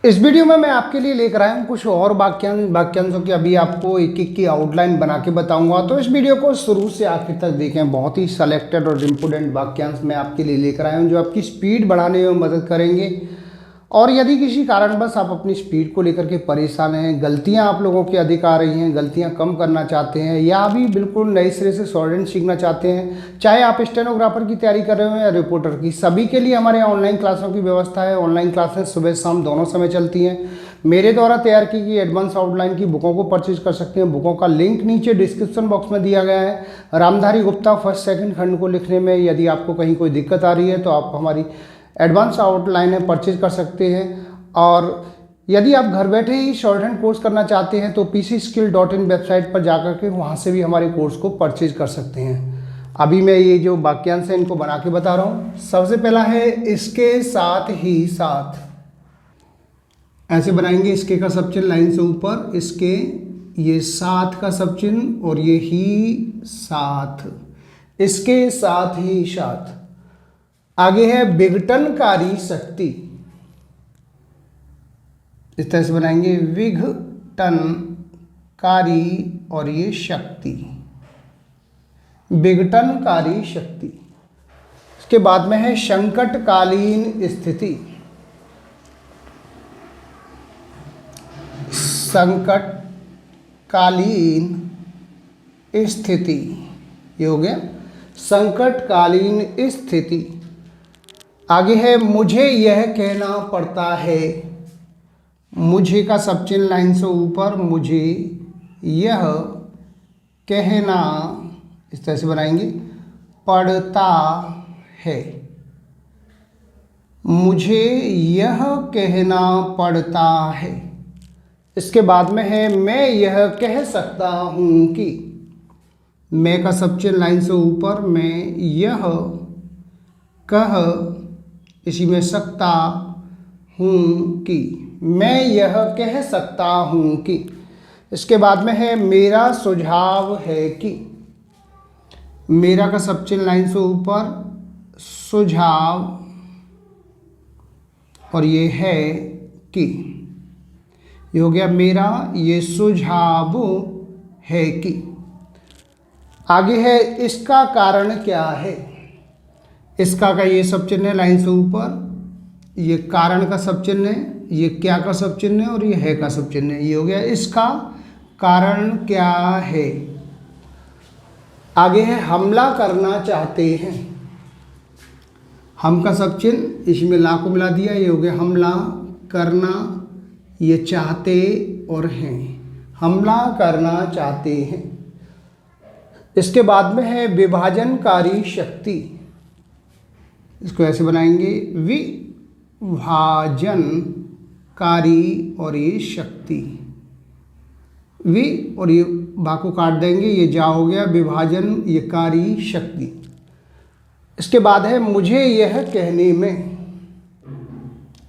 इस वीडियो में मैं आपके लिए लेकर आया हूँ कुछ और वाक्यांशों की अभी आपको एक एक की आउटलाइन बना के बताऊंगा। तो इस वीडियो को शुरू से आखिर तक देखें। बहुत ही सेलेक्टेड और इम्पोर्टेंट वाक्यांश मैं आपके लिए लेकर आया हूँ जो आपकी स्पीड बढ़ाने में मदद करेंगे। और यदि किसी कारणवश आप अपनी स्पीड को लेकर के परेशान हैं, गलतियां आप लोगों की अधिक आ रही हैं, गलतियां कम करना चाहते हैं, या अभी बिल्कुल नए सिरे से शॉर्टहैंड सीखना चाहते हैं, चाहे आप स्टेनोग्राफर की तैयारी कर रहे हो या रिपोर्टर की, सभी के लिए हमारे यहाँ ऑनलाइन क्लासों की व्यवस्था है। ऑनलाइन क्लासेस सुबह शाम दोनों समय चलती हैं। मेरे द्वारा तैयार की गई एडवांस आउटलाइन की बुकों को परचेज कर सकते हैं। बुकों का लिंक नीचे डिस्क्रिप्शन बॉक्स में दिया गया है। रामधारी गुप्ता फर्स्ट सेकंड खंड को लिखने में यदि आपको कहीं कोई दिक्कत आ रही है तो आप हमारी एडवांस आउटलाइन परचेज कर सकते हैं। और यदि आप घर बैठे ही शॉर्टहैंड कोर्स करना चाहते हैं तो pcskill.in वेबसाइट पर जाकर के वहाँ से भी हमारे कोर्स को परचेज कर सकते हैं। अभी मैं ये जो वाक्यांश है इनको बना के बता रहा हूँ। सबसे पहला है इसके साथ ही साथ। ऐसे बनाएंगे, इसके का सब चिन्ह लाइन से ऊपर, इसके, ये साथ का सब चिन्ह और ये ही साथ, इसके साथ ही साथ। आगे है विघटनकारी शक्ति। इस तरह से बनाएंगे, विघटनकारी और ये शक्ति, विघटनकारी शक्ति। इसके बाद में है संकटकालीन स्थिति। संकटकालीन स्थिति, ये हो गया संकटकालीन स्थिति। आगे है मुझे यह कहना पड़ता है। मुझे का सब चिन्ह लाइन से ऊपर, मुझे यह कहना, इस तरह से बनाएंगे, पड़ता है। मुझे यह कहना पड़ता है। इसके बाद में है मैं यह कह सकता हूँ कि। मैं का सब चिन्ह लाइन से ऊपर, मैं यह कह, इसी में सकता हूँ कि, मैं यह कह सकता हूँ कि। इसके बाद में है मेरा सुझाव है कि। मेरा का सब चिन्ह लाइन से ऊपर, सुझाव और ये है कि, ये हो गया मेरा ये सुझाव है कि। आगे है इसका कारण क्या है। इसका का ये सब चिन्ह है लाइन से ऊपर, ये कारण का सब चिन्ह है, ये क्या का सब चिन्ह है और ये है का सब चिन्ह है। ये हो गया इसका कारण क्या है। आगे है हमला करना चाहते हैं। हम का सब चिन्ह, इसमें ला को मिला दिया, ये हो गया हमला करना, ये चाहते और हैं, हमला करना चाहते हैं। इसके बाद में है विभाजनकारी शक्ति। इसको ऐसे बनाएंगे, विभाजनकारी और ये शक्ति, वि और ये बा को काट देंगे, ये जा हो गया, विभाजन ये कारी शक्ति। इसके बाद है मुझे यह कहने में।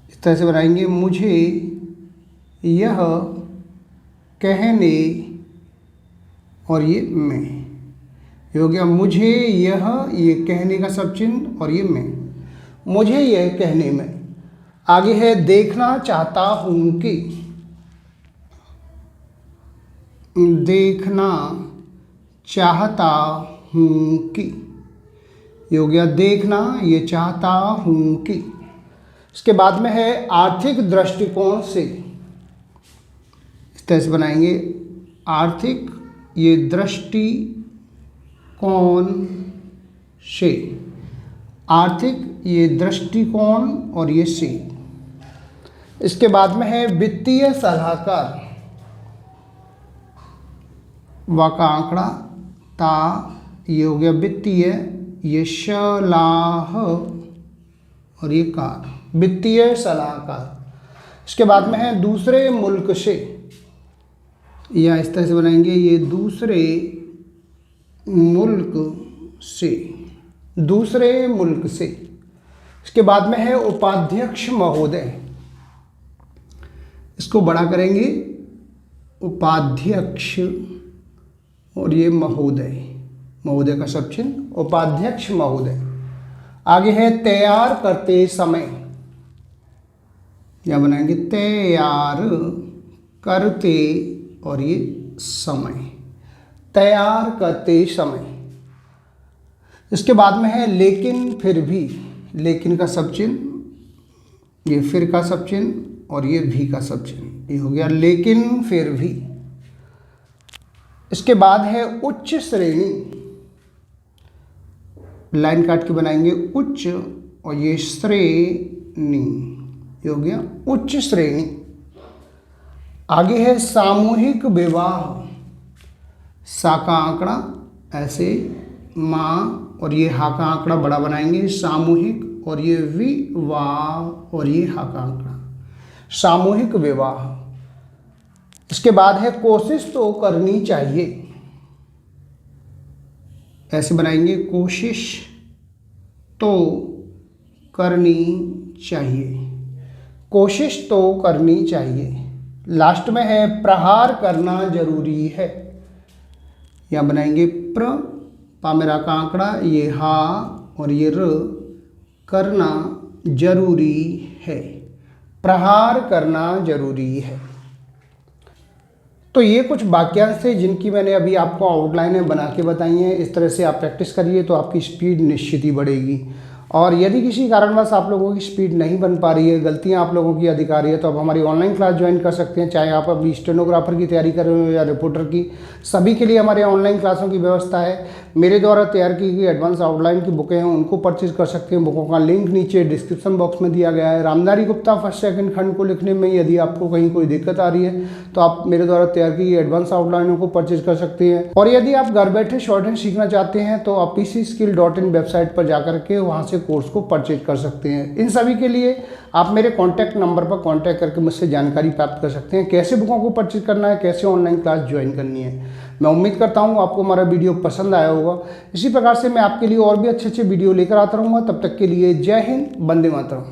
इस तरह से बनाएंगे, मुझे यह कहने और ये में, ये हो गया मुझे यह, ये कहने का सब चिन्ह और ये में, मुझे यह कहने में। आगे है देखना चाहता हूँ कि। देखना चाहता हूँ कि, ये हो गया देखना, ये चाहता हूँ कि। इसके बाद में है आर्थिक दृष्टिकोण से। इस तरह से बनाएंगे, आर्थिक ये दृष्टिकोण से, आर्थिक ये दृष्टिकोण और ये से। इसके बाद में है वित्तीय सलाहकार। वा का आंकड़ा ता, ये हो गया वित्तीय, ये सलाह और ये कार, वित्तीय सलाहकार। इसके बाद में है दूसरे मुल्क से, या इस तरह से बनाएंगे, ये दूसरे मुल्क से, दूसरे मुल्क से। इसके बाद में है उपाध्यक्ष महोदय। इसको बड़ा करेंगे, उपाध्यक्ष और ये महोदय, महोदय का सब चिन्ह, उपाध्यक्ष महोदय। आगे है तैयार करते समय। या बनाएंगे तैयार करते और ये समय, तैयार करते समय। इसके बाद में है लेकिन फिर भी, लेकिन का सब चिन्ह, ये फिर का सब चिन्ह और ये भी का सब चिन्ह, ये हो गया लेकिन फिर भी। इसके बाद है उच्च श्रेणी, लाइन काट के बनाएंगे उच्च और ये श्रेणी, ये हो गया उच्च श्रेणी। आगे है सामूहिक विवाह, सा का आंकड़ा ऐसे, माँ और ये हा का आंकड़ा बड़ा बनाएंगे, सामूहिक और ये विवाह और ये हा का आंकड़ा, सामूहिक विवाह। इसके बाद है कोशिश तो करनी चाहिए, ऐसे बनाएंगे कोशिश तो करनी चाहिए, कोशिश तो करनी चाहिए। लास्ट में है प्रहार करना जरूरी है, या बनाएंगे पा मेरा का आंकड़ा, ये हा और ये र, करना जरूरी है, प्रहार करना जरूरी है। तो ये कुछ वाक्यांश थे जिनकी मैंने अभी आपको आउटलाइनें बना के बताई हैं। इस तरह से आप प्रैक्टिस करिए तो आपकी स्पीड निश्चित ही बढ़ेगी। और यदि किसी कारणवश आप लोगों की स्पीड नहीं बन पा रही है, गलतियां आप लोगों की अधिक आ रही है, तो आप हमारी ऑनलाइन क्लास ज्वाइन कर सकते हैं। चाहे आप अभी स्टेनोग्राफर की तैयारी कर रहे हो या रिपोर्टर की, सभी के लिए हमारे ऑनलाइन क्लासों की व्यवस्था है। मेरे द्वारा तैयार की गई एडवांस आउटलाइन की बुकें हैं, उनको परचेज कर सकते हैं। बुकों का लिंक नीचे डिस्क्रिप्शन बॉक्स में दिया गया है। रामधारी गुप्ता फर्स्ट सेकंड खंड को लिखने में यदि आपको कहीं कोई दिक्कत आ रही है तो आप मेरे द्वारा तैयार की गई एडवांस आउटलाइनों को परचेज कर सकते हैं। और यदि आप घर बैठे शॉर्ट हैंड सीखना चाहते हैं तो आप pcskill.in वेबसाइट पर जाकर के वहाँ से कोर्स को परचेज कर सकते हैं। इन सभी के लिए आप मेरे कॉन्टैक्ट नंबर पर कॉन्टैक्ट करके मुझसे जानकारी प्राप्त कर सकते हैं, कैसे बुकों को परचेज करना है, कैसे ऑनलाइन क्लास ज्वाइन करनी है। मैं उम्मीद करता हूँ आपको हमारा वीडियो पसंद आया होगा। इसी प्रकार से मैं आपके लिए और भी अच्छे अच्छे वीडियो लेकर आता रहूँगा। तब तक के लिए जय हिंद, वंदे मातरम।